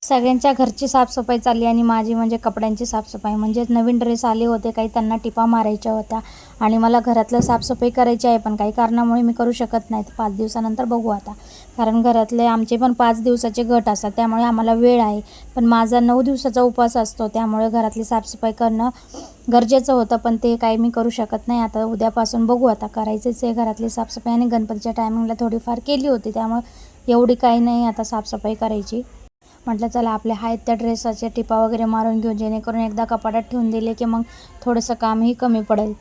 सगळ्यांच्या घरची साफसफाई चालली आणि माझी म्हणजे कपड्यांची साफसफाई. म्हणजे नवीन ड्रेस आले होते, काही त्यांना टिपा मारायच्या होत्या आणि मला घरातलं साफसफाई करायची आहे, पण काही कारणामुळे मी करू शकत नाही. 5 दिवसानंतर बघू आता, कारण घरातले आमचे पण 5 दिवसाचे गट असतात, त्यामुळे आम्हाला वेळ आहे. पण माझा 9 दिवसाचा उपवास असतो, त्यामुळे घरातली साफसफाई करणं गरजेचं होतं, पण ते काही मी करू शकत नाही. आता उद्यापासून बघू, आता करायचंच आहे घरातली साफसफाई. आणि गणपतीच्या टायमिंगला थोडीफार केली होती, त्यामुळे एवढी काही नाही आता साफसफाई करायची. म्हटलं चला आपले आहेत त्या ड्रेसाच्या टिपा वगैरे मारून घेऊ, जेणेकरून एकदा कपाटात ठेवून दिले की मग थोडंसं कामही कमी पडेल.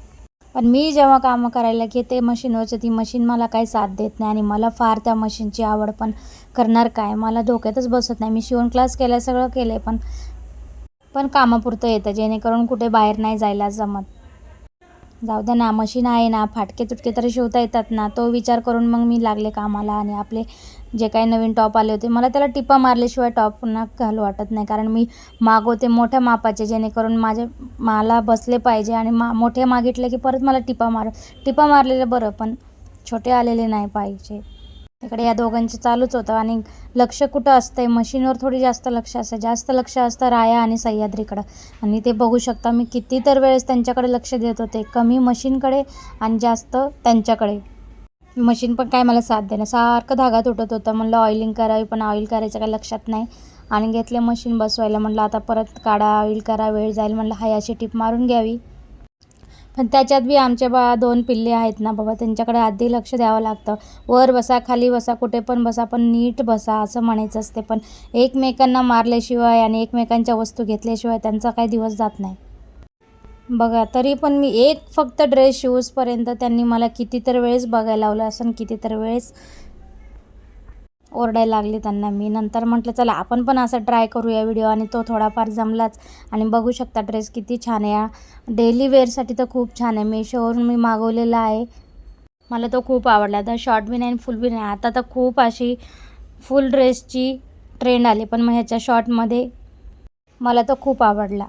पण मी जेव्हा कामं करायला घेते मशीनवरचं, ती मशीन मला काही साथ देत नाही आणि मला फार त्या मशीनची आवड, पण करणार काय, मला डोक्यातच बसत नाही. मी शिवण क्लास केला, सगळं केलं आहे, पण कामापुरतं येतं, जेणेकरून कुठे बाहेर नाही जायला जमत. जाऊ द्या ना, मशीन आहे ना, फाटके तुटके तरी शिवता येतात ना, तो विचार करून मग मी लागले कामाला. आणि आपले जे काही नवीन टॉप आले होते, मला त्याला टिपा मारल्याशिवाय टॉप पुन्हा घालू वाटत नाही, कारण मी मागवते मोठ्या मापाचे, जेणेकरून मला बसले पाहिजे. आणि मोठे मागितले की परत मला टिपा मारलेलं बरं, पण छोटे आलेले नाही पाहिजे. इकडे या दोघांचं चालूच होतं. आणि लक्ष कुठं असतंय, मशीनवर थोडी जास्त लक्ष असतं, जास्त लक्ष असतं राया आणि सह्याद्रीकडं. आणि ते बघू शकता, मी किती तर वेळेस त्यांच्याकडे लक्ष देत होते, कमी मशीनकडे आणि जास्त त्यांच्याकडे. मशीन पण काय मला साथ देणं, सारखं धागा तुटत होता. म्हणलं ऑइलिंग करावी, पण ऑइल करायचं काय लक्षात नाही. आणि घेतले मशीन बसवायला, म्हटलं आता परत काढा, ऑइल करा, वेळ जाईल, म्हटलं हाय अशी टिप मारून घ्यावी. पण त्याच्यात बी आमचे 2 पिल्ले आहेत ना बाबा, त्यांच्याकडे आधी लक्ष द्यावं लागतं. वर बसा, खाली बसा, कुठे पण बसा, पण नीट बसा असं म्हणायचं असते. पण एकमेकांना मारल्याशिवाय आणि एकमेकांच्या वस्तू घेतल्याशिवाय त्यांचा काही दिवस जात नाही. बघा, तरी पण मी एक फक्त ड्रेस शिवूसपर्यंत त्यांनी मला कितीतर वेळेस बघायला लावलं असं, कितीतर वेळेस ओरडायला लागले त्यांना मी. नंतर म्हटलं चला आपण पण असं ट्राय करूया व्हिडिओ, आणि तो थोडाफार जमलाच. आणि बघू शकता ड्रेस किती छान आहे. डेली वेअरसाठी तर खूप छान आहे. मेशोवरून मी मागवलेला आहे, मला तो खूप आवडला. तर शॉर्ट बी नाही आणि फुल बी नाही. आता तर खूप अशी फुल ड्रेसची ट्रेंड आली, पण मग ह्याच्या शॉर्टमध्ये मला तो खूप आवडला.